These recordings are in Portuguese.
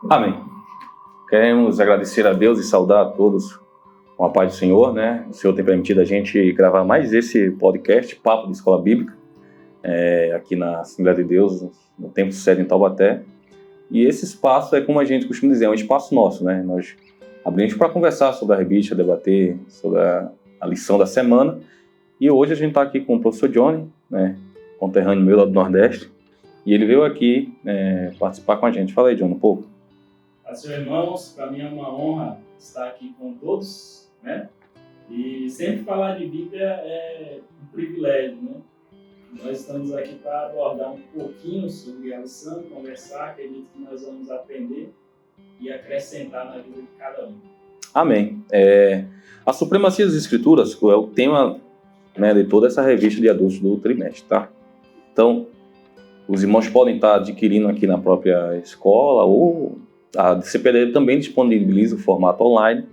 Amém. Queremos agradecer a Deus e saudar a todos com a paz do Senhor, né? O Senhor tem permitido a gente gravar mais esse podcast, Papo de Escola Bíblica, aqui na Assembleia de Deus, no Templo Sede em Taubaté. E esse espaço é, como a gente costuma dizer, é um espaço nosso, né? Nós abrimos para conversar sobre a revista, debater sobre a lição da semana. E hoje a gente está aqui com o professor Johnny, né? Conterrâneo meu lá do Nordeste. E ele veio aqui participar com a gente. Fala aí, Johnny, um pouco. Senhor, irmãos, para mim é uma honra estar aqui com todos, né? E sempre falar de Bíblia é um privilégio, né? Nós estamos aqui para abordar um pouquinho sobre a lição, conversar, acredito que nós vamos aprender e acrescentar na vida de cada um. Amém. A supremacia das Escrituras é o tema, né, de toda essa revista de adultos do trimestre, tá? Então, os irmãos podem estar adquirindo aqui na própria escola ou a DCPD também disponibiliza o formato online.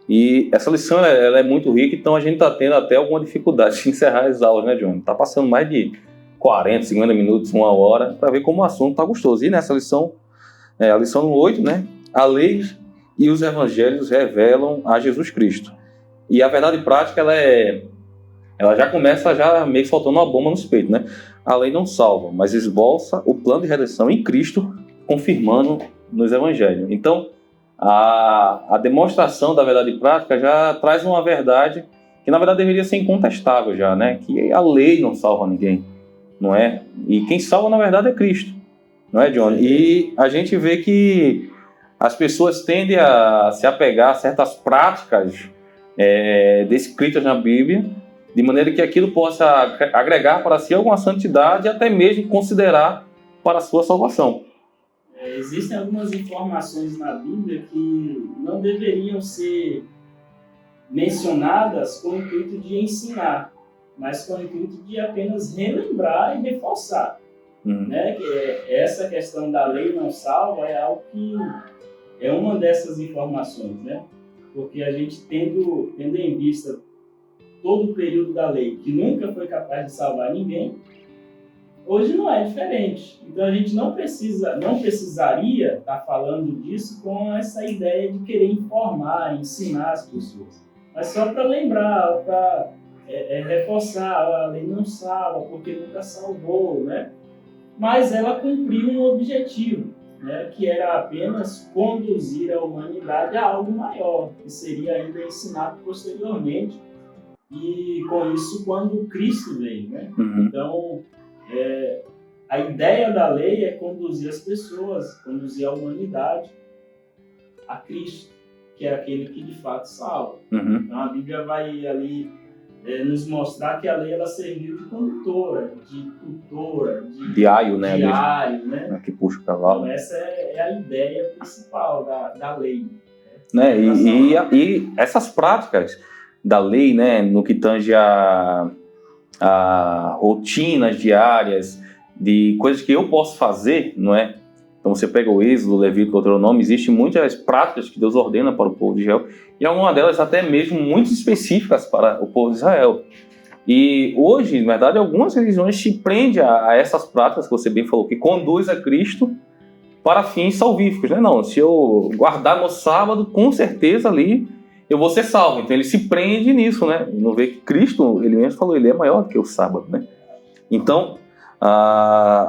E essa lição ela é muito rica, então a gente está tendo até alguma dificuldade de encerrar as aulas, né, Johnny? Está passando mais de 40, 50 minutos, 1 hora, para ver como o assunto está gostoso. E nessa lição, a lição 8, né? A lei e os evangelhos revelam a Jesus Cristo. E a verdade prática, ela já começa meio soltando uma bomba nos peitos, né? A lei não salva, mas esboça o plano de redenção em Cristo, confirmando nos evangelhos. Então, a demonstração da verdade prática já traz uma verdade que, na verdade, deveria ser incontestável já, né? Que a lei não salva ninguém, não é? E quem salva, na verdade, é Cristo, não é, Johnny? E a gente vê que as pessoas tendem a se apegar a certas práticas descritas na Bíblia, de maneira que aquilo possa agregar para si alguma santidade e até mesmo considerar para a sua salvação. Existem algumas informações na Bíblia que não deveriam ser mencionadas com o intuito de ensinar, mas com o intuito de apenas relembrar e reforçar. Né? Essa questão da lei não salva é algo que é uma dessas informações, né? Porque a gente tendo em vista todo o período da lei, que nunca foi capaz de salvar ninguém, hoje não é diferente. Então a gente não precisaria estar falando disso com essa ideia de querer informar, ensinar as pessoas. Mas só para lembrar, para reforçar, a lei não salva porque nunca salvou, né? Mas ela cumpriu um objetivo, né? Que era apenas conduzir a humanidade a algo maior, que seria ainda ensinado posteriormente. E com isso, quando Cristo veio, né? Então, a ideia da lei é conduzir as pessoas, conduzir a humanidade a Cristo, que é aquele que de fato salva. Então, a Bíblia vai ali nos mostrar que a lei ela serviu de condutora, de tutora, de aio, né? né? Que puxa o cavalo. Então, essa é a ideia principal da lei. Né? E essas práticas da lei, né, no que tange a rotinas diárias, de coisas que eu posso fazer, não é? Então você pega o Êxodo, o Levítico, o Deuteronômio, existem muitas práticas que Deus ordena para o povo de Israel, e algumas delas até mesmo muito específicas para o povo de Israel. E hoje, na verdade, algumas religiões se prendem a essas práticas que você bem falou, que conduz a Cristo para fins salvíficos, né? Não, se eu guardar no sábado, com certeza ali eu vou ser salvo. Então ele se prende nisso, né? Não vê que Cristo, ele mesmo falou, ele é maior do que o sábado, né? Então,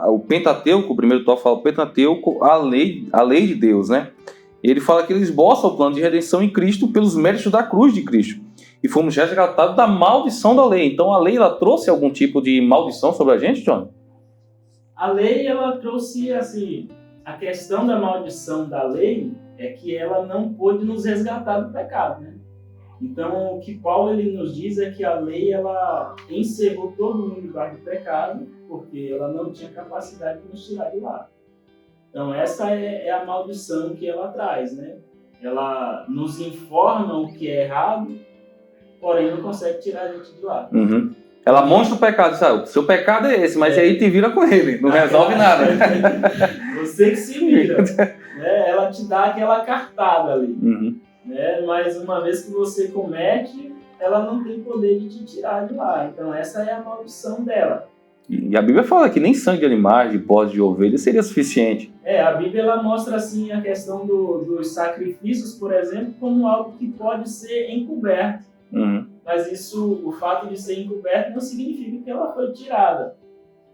o Pentateuco, o primeiro tópico fala o Pentateuco, a lei de Deus, né? Ele fala que ele esboça o plano de redenção em Cristo pelos méritos da cruz de Cristo. E fomos resgatados da maldição da lei. Então a lei, ela trouxe algum tipo de maldição sobre a gente, John? A lei, ela trouxe, assim, a questão da maldição da lei é que ela não pôde nos resgatar do pecado, né? Então, o que Paulo ele nos diz é que a lei ela encerrou todo mundo debaixo do pecado, porque ela não tinha capacidade de nos tirar de lá. Então, essa é a maldição que ela traz, né? Ela nos informa o que é errado, porém não consegue tirar a gente de lá. Ela mostra o pecado, sabe? O seu pecado é esse, mas aí te vira com ele, não resolve nada. Você que se vira. Né? Ela te dá aquela cartada ali. Né? Mas uma vez que você comete, ela não tem poder de te tirar de lá. Então essa é a maldição dela. E a Bíblia fala que nem sangue de animais, de podes de ovelhas seria suficiente. A Bíblia ela mostra assim a questão dos sacrifícios, por exemplo, como algo que pode ser encoberto. Mas isso, o fato de ser encoberto não significa que ela foi tirada.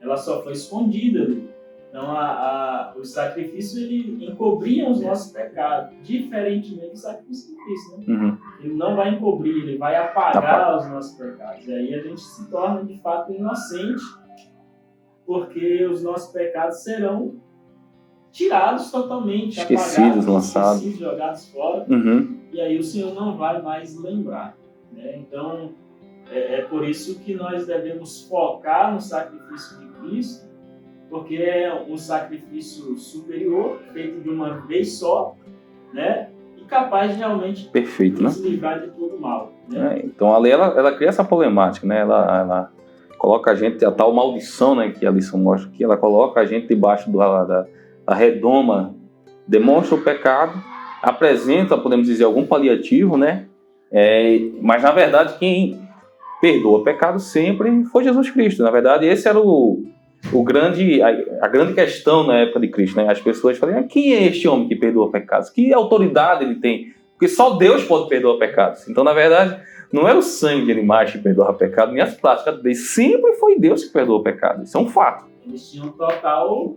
Ela só foi escondida ali. Então, os sacrifícios ele encobriam os nossos pecados, diferentemente do sacrifício de Cristo. Né? Ele não vai encobrir, ele vai apagar os nossos pecados. E aí a gente se torna, de fato, inocente, porque os nossos pecados serão tirados totalmente, esquecidos, lançados, jogados fora. E aí o Senhor não vai mais lembrar. Né? Então, é por isso que nós devemos focar no sacrifício de Cristo, porque é um sacrifício superior, feito de uma vez só, né? E capaz de realmente perfeito, nos livrar de todo mal. Né? Então a lei ela cria essa problemática, né? Ela coloca a gente, a tal maldição, né, que a lição mostra aqui, ela coloca a gente debaixo da redoma, demonstra o pecado, apresenta, podemos dizer, algum paliativo, né? Mas na verdade quem perdoa pecado sempre foi Jesus Cristo. Na verdade esse era a grande questão na época de Cristo, né? As pessoas falam, quem é este homem que perdoa pecados? Que autoridade ele tem? Porque só Deus pode perdoar pecados. Então, na verdade, não é o sangue de animais que perdoa pecado, nem as práticas deles. Sempre foi Deus que perdoa pecado. Isso é um fato. Eles tinham total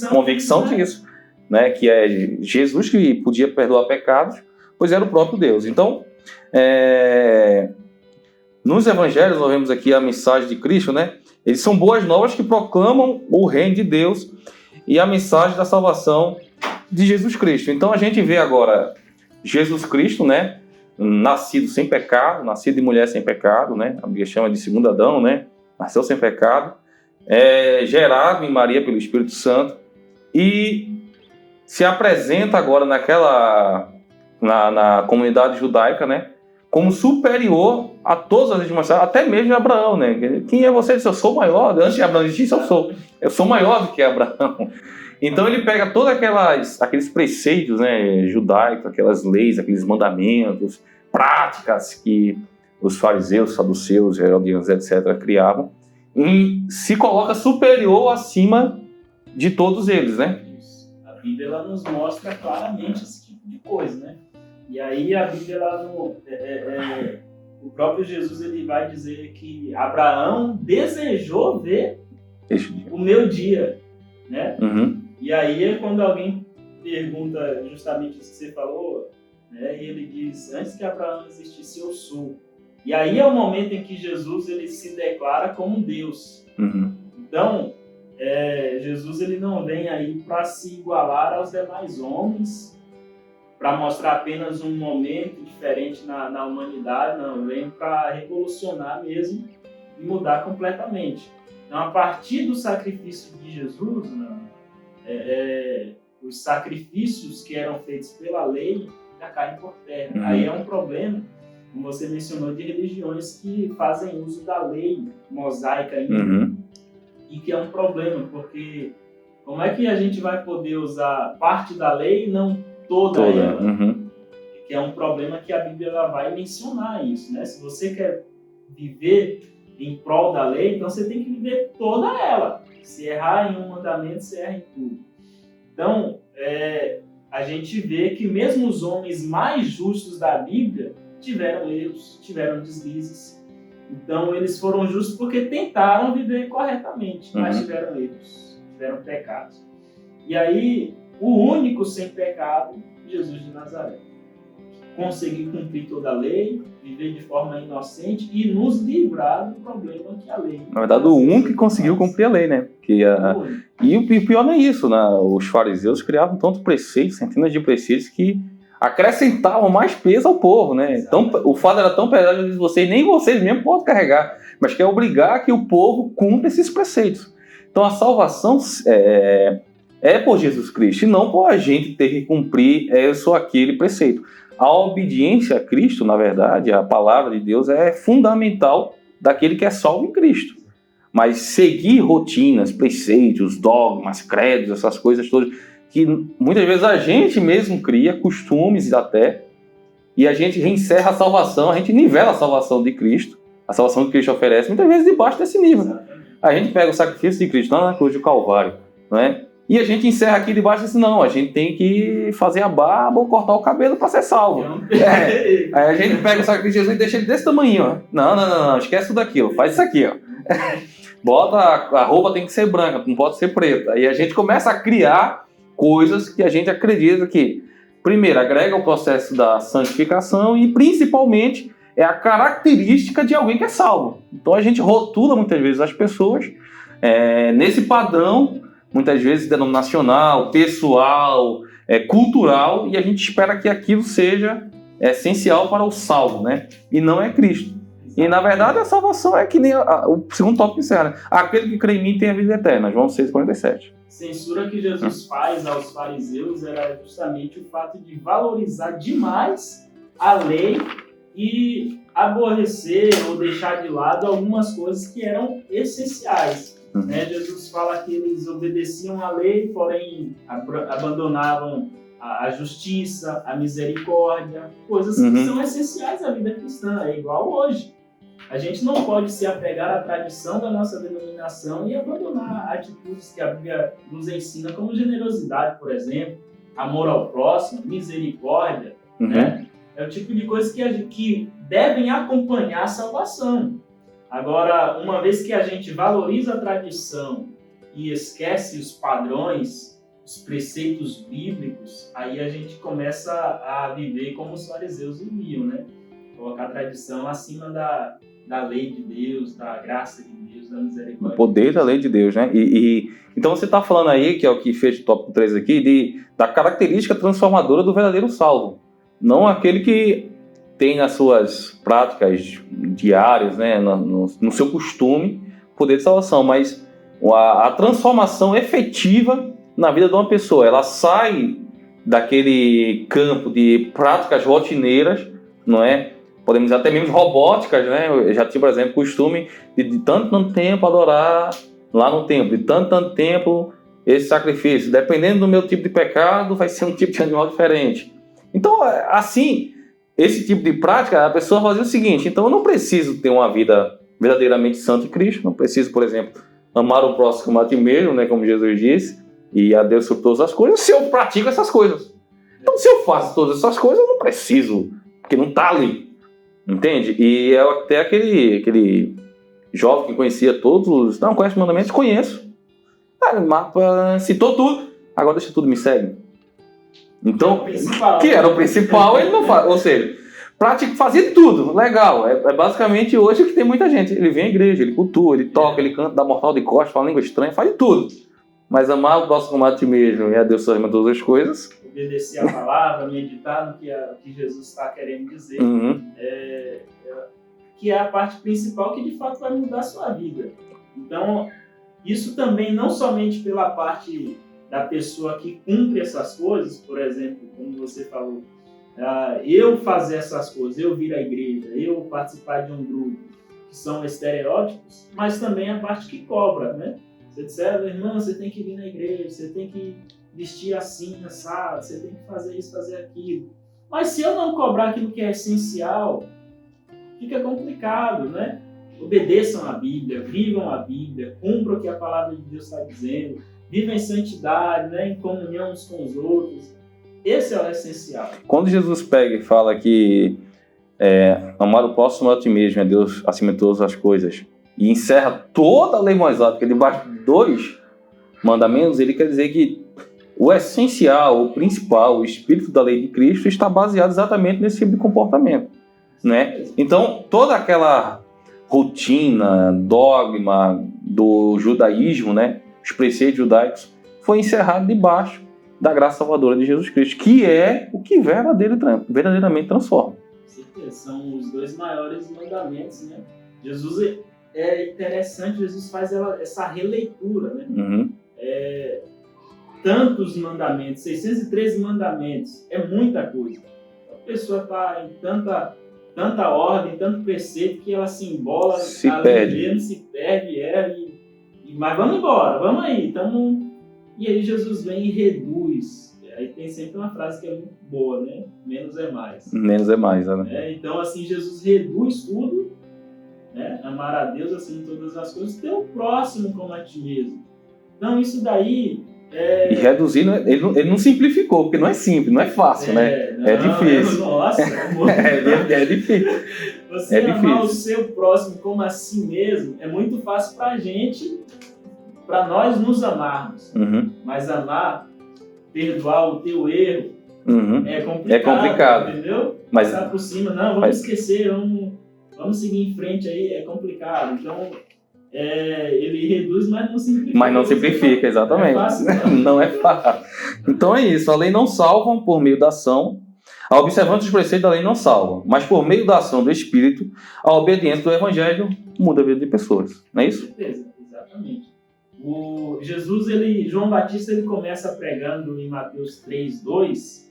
convicção disso. Né? Que é Jesus que podia perdoar pecados, pois era o próprio Deus. Então, nos evangelhos, nós vemos aqui a mensagem de Cristo, né? Eles são boas novas que proclamam o reino de Deus e a mensagem da salvação de Jesus Cristo. Então a gente vê agora Jesus Cristo, né? Nascido sem pecado, nascido de mulher sem pecado, né? A Bíblia chama de segundo Adão, né? Nasceu sem pecado, gerado em Maria pelo Espírito Santo e se apresenta agora na comunidade judaica, né? Como superior a todas as leis, até mesmo Abraão, né? Quem é você? Eu sou maior. Antes de Abraão existir, eu sou maior do que Abraão. Então ele pega todos aqueles preceitos, né, judaicos, aquelas leis, aqueles mandamentos, práticas que os fariseus, saduceus, herodianos, etc., criavam, e se coloca superior acima de todos eles, né? A Bíblia ela nos mostra claramente esse tipo de coisa, né? E aí a Bíblia, o próprio Jesus ele vai dizer que Abraão desejou ver o meu dia, né? E aí quando alguém pergunta justamente isso que você falou, né, ele diz, antes que Abraão existisse, eu sou. E aí é o momento em que Jesus ele se declara como Deus. Então, Jesus ele não vem aí para se igualar aos demais homens, para mostrar apenas um momento diferente na humanidade, não, vem para revolucionar mesmo e mudar completamente. Então, a partir do sacrifício de Jesus, os sacrifícios que eram feitos pela lei já caem por terra. Aí é um problema, como você mencionou, de religiões que fazem uso da lei mosaica ainda, e que é um problema, porque como é que a gente vai poder usar parte da lei e não toda ela, que é um problema que a Bíblia ela vai mencionar isso, né? Se você quer viver em prol da lei, então você tem que viver toda ela. Se errar em um mandamento, você erra em tudo. Então, a gente vê que mesmo os homens mais justos da Bíblia tiveram erros, tiveram deslizes. Então, eles foram justos porque tentaram viver corretamente, mas tiveram erros, tiveram pecados. E aí, o único sem pecado, Jesus de Nazaré. Conseguir cumprir toda a lei, viver de forma inocente e nos livrar do problema que a lei... Na verdade, o único que conseguiu cumprir a lei, né? E o pior não é isso, né? Os fariseus criavam tantos preceitos, centenas de preceitos que acrescentavam mais peso ao povo, né? Então, o fato era tão pesado que nem vocês mesmos podem carregar, mas quer obrigar que o povo cumpra esses preceitos. Então, a salvação é por Jesus Cristo, e não por a gente ter que cumprir só aquele preceito. A obediência a Cristo, na verdade, a palavra de Deus é fundamental daquele que é salvo em Cristo. Mas seguir rotinas, preceitos, dogmas, credos, essas coisas todas, que muitas vezes a gente mesmo cria, costumes até, e a gente reencerra a salvação, a gente nivela a salvação de Cristo, a salvação que Cristo oferece, muitas vezes debaixo desse nível. a gente pega o sacrifício de Cristo lá na cruz do Calvário, não é? E a gente encerra aqui debaixo disso, não, a gente tem que fazer a barba ou cortar o cabelo para ser salvo. Aí a gente pega o sacrifício de Jesus e deixa ele desse tamanho, ó. Não, esquece tudo aquilo, faz isso aqui, ó. Bota, a roupa tem que ser branca, não pode ser preta. Aí a gente começa a criar coisas que a gente acredita que, primeiro, agrega o processo da santificação e, principalmente, é a característica de alguém que é salvo. Então a gente rotula muitas vezes as pessoas nesse padrão, muitas vezes denominacional, pessoal, cultural, e a gente espera que aquilo seja essencial para o salvo, né? E não é Cristo. E na verdade a salvação é que nem o segundo tópico encerra, né? Aquele que crê em mim tem a vida eterna, João 6,47. A censura que Jesus faz aos fariseus era justamente o fato de valorizar demais a lei e aborrecer ou deixar de lado algumas coisas que eram essenciais. Né? Jesus fala que eles obedeciam à lei, porém abandonavam a justiça, a misericórdia, coisas que são essenciais à vida cristã, é igual hoje. A gente não pode se apegar à tradição da nossa denominação e abandonar atitudes que a Bíblia nos ensina, como generosidade, por exemplo, amor ao próximo, misericórdia, né? É o tipo de coisa que devem acompanhar a salvação. Agora, uma vez que a gente valoriza a tradição e esquece os padrões, os preceitos bíblicos, aí a gente começa a viver como os fariseus viviam, né? Colocar a tradição acima da lei de Deus, da graça de Deus, da misericórdia. O poder da lei de Deus, né? Então você está falando aí, que é o que fez o tópico 3 aqui, da característica transformadora do verdadeiro salvo. Não aquele que tem nas suas práticas diárias, né, no seu costume, poder de salvação, mas a transformação efetiva na vida de uma pessoa. Ela sai daquele campo de práticas rotineiras, não é? Podemos dizer até mesmo robóticas, né? Eu já tive, por exemplo, costume de tanto tempo adorar lá no templo, de tanto tempo esse sacrifício. Dependendo do meu tipo de pecado, vai ser um tipo de animal diferente. Então, assim, esse tipo de prática, a pessoa fazia o seguinte: então eu não preciso ter uma vida verdadeiramente santa em Cristo, não preciso, por exemplo, amar o próximo como a ti mesmo, né, como Jesus disse, e a Deus sobre todas as coisas, se eu pratico essas coisas. Então, se eu faço todas essas coisas, eu não preciso, porque não está ali, entende? E até aquele jovem que conhecia todos, não conhece os mandamentos, conheço. Citou tudo, agora deixa tudo, me segue. Então, que era o principal, ele não faz. Ou seja, fazia tudo, legal. É basicamente hoje que tem muita gente. Ele vem à igreja, ele cultua, ele toca, ele canta, dá mortal de costas, fala língua estranha, faz de tudo. Mas amar o próximo como a ti mesmo e a Deus sobre todas as coisas. Obedecer a palavra, meditar no que Jesus está querendo dizer. Que é a parte principal que de fato vai mudar a sua vida. Então, isso também não somente pela parte da pessoa que cumpre essas coisas, por exemplo, como você falou, eu fazer essas coisas, eu vir à igreja, eu participar de um grupo, que são estereótipos, mas também a parte que cobra, né? Você disser, irmão, você tem que vir na igreja, você tem que vestir assim, assado, você tem que fazer isso, fazer aquilo. Mas se eu não cobrar aquilo que é essencial, fica complicado, né? Obedeçam a Bíblia, vivam a Bíblia, cumpram o que a palavra de Deus está dizendo, vivam em santidade, né? Em comunhão uns com os outros. Esse é o essencial. Quando Jesus pega e fala que amar o próximo a ti mesmo, é Deus acima de todas as coisas, e encerra toda a lei mosaica debaixo de 2 mandamentos, ele quer dizer que o essencial, o principal, o espírito da lei de Cristo está baseado exatamente nesse tipo de comportamento, né? Então, toda aquela rotina, dogma do judaísmo, né, os preceitos judaicos, foi encerrado debaixo da graça salvadora de Jesus Cristo, que é o que verdadeiramente transforma. São os 2 maiores mandamentos, né? Jesus, é interessante, Jesus faz essa releitura, né? Tantos mandamentos, 613 mandamentos, é muita coisa. A pessoa está em tanta ordem, tanto preceito, que ela se embola, se perde, mas vamos embora, vamos aí, E aí Jesus vem e reduz. Aí tem sempre uma frase que é muito boa, né? Menos é mais. Menos é mais, né? Então, assim, Jesus reduz tudo né? Amar a Deus acima de todas as coisas, ter o próximo como a ti mesmo. Então isso daí... E reduzindo, ele não simplificou, porque não é simples, não é fácil, né? Não, é difícil. Nossa, é difícil. Você amar o seu próximo como a si mesmo é muito fácil pra gente, pra nós nos amarmos. Uhum. Mas amar, perdoar o teu erro, é complicado. É complicado. Entendeu? Mas, passar por cima, não, vamos esquecer, vamos seguir em frente aí, é complicado. Então, ele reduz, mas não simplifica. Mas não simplifica, exatamente. Não é fácil, não é fácil. Então é isso, a lei não salva por meio da ação, a observância dos preceitos da lei não salva, mas por meio da ação do Espírito, a obediência do Evangelho muda a vida de pessoas, não é isso? Com certeza, exatamente. João Batista, ele começa pregando em Mateus 3:2,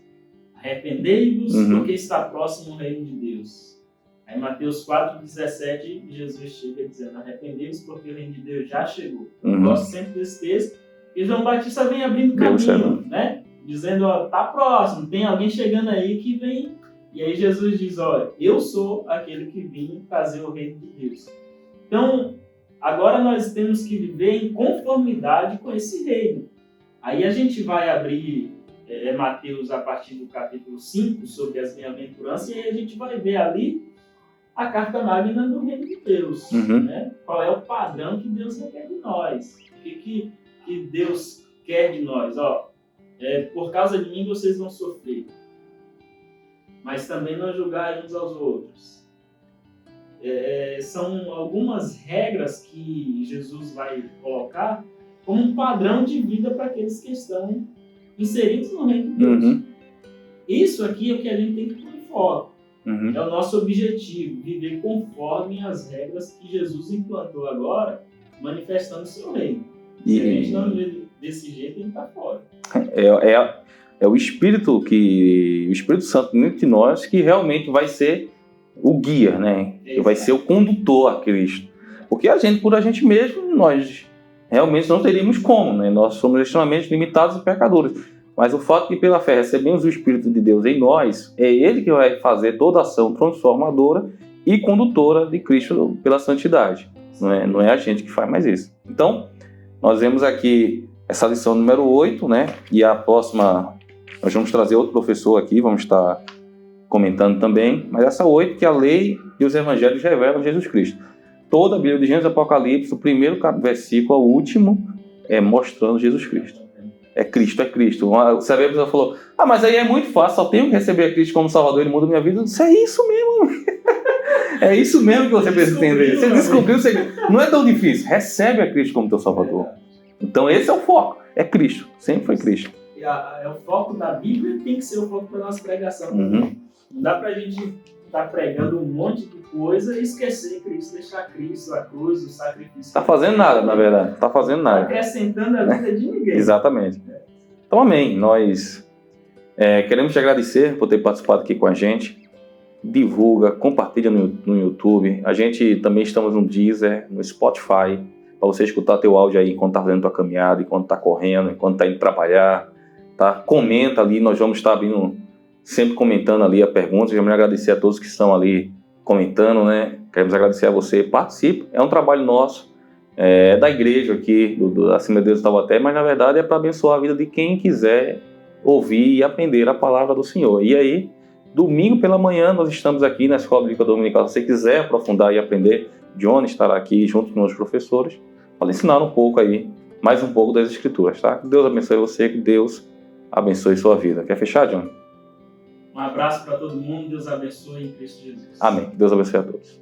arrependei-vos porque está próximo o reino de Deus. Aí, Mateus 4:17, Jesus chega dizendo, arrependei-vos porque o reino de Deus já chegou. Eu gosto sempre desse texto. E João Batista vem abrindo caminho, né? Dizendo, tá próximo, tem alguém chegando aí que vem. E aí Jesus diz, eu sou aquele que vim trazer o reino de Deus. Então, agora nós temos que viver em conformidade com esse reino. Aí a gente vai abrir Mateus a partir do capítulo 5, sobre as bem-aventuranças, e aí a gente vai ver ali a carta magna do reino de Deus. Né? Qual é o padrão que Deus requer de nós? O que Deus quer de nós? Por causa de mim vocês vão sofrer, mas também não julgar uns aos outros. São algumas regras que Jesus vai colocar como um padrão de vida para aqueles que estão inseridos no reino de Deus. Isso aqui é o que a gente tem que pôr em foco. É o nosso objetivo, viver conforme as regras que Jesus implantou agora, manifestando o seu reino. Se a gente não viver desse jeito, a gente está fora. É o Espírito Santo dentro de nós que realmente vai ser o guia, né? Que vai ser o condutor a Cristo. Porque por a gente mesmo, nós realmente não teríamos como, né? Nós somos extremamente limitados e pecadores. Mas o fato de que pela fé recebemos o Espírito de Deus em nós, é Ele que vai fazer toda a ação transformadora e condutora de Cristo pela santidade. Não é a gente que faz mais isso. Então, nós vemos aqui essa lição número 8, né? E a próxima, nós vamos trazer outro professor aqui, vamos estar comentando também. Mas essa 8, que a lei e os evangelhos revelam Jesus Cristo. Toda a Bíblia de Gênesis e Apocalipse, o primeiro versículo ao último, é mostrando Jesus Cristo. É Cristo, é Cristo. Você a pessoa falou, mas aí é muito fácil, só tenho que receber a Cristo como Salvador, Ele muda a minha vida. Eu disse, é isso mesmo. É isso mesmo que você precisa entender. Você descobriu, não é tão difícil. Recebe a Cristo como teu Salvador. Então esse é o foco, é Cristo, sempre foi Cristo. É o foco da Bíblia, tem que ser o foco da nossa pregação. Não dá pra gente estar pregando um monte de coisa e esquecer Cristo, deixar Cristo, a cruz, o sacrifício. Tá fazendo nada, na verdade. Tá fazendo nada. Tá acrescentando a vida de ninguém. Exatamente. Então, amém. Nós queremos te agradecer por ter participado aqui com a gente. Divulga, compartilha no YouTube. A gente também estamos no Deezer, no Spotify, para você escutar teu áudio aí enquanto tá fazendo tua caminhada, enquanto tá correndo, enquanto tá indo trabalhar. Tá? Comenta ali, nós vamos estar abrindo, sempre comentando ali a pergunta. Queremos agradecer a todos que estão ali comentando, né? Queremos agradecer a você. Participe, é um trabalho nosso, da igreja aqui, da Assembleia de Deus de Taubaté, mas na verdade é para abençoar a vida de quem quiser ouvir e aprender a palavra do Senhor. E aí, domingo pela manhã, nós estamos aqui na Escola Bíblica Dominical. Se você quiser aprofundar e aprender, John estará aqui junto com os professores para ensinar um pouco aí, mais um pouco das Escrituras, tá? Que Deus abençoe você, que Deus abençoe sua vida. Quer fechar, John? Um abraço para todo mundo, Deus abençoe em Cristo Jesus. Amém. Deus abençoe a todos.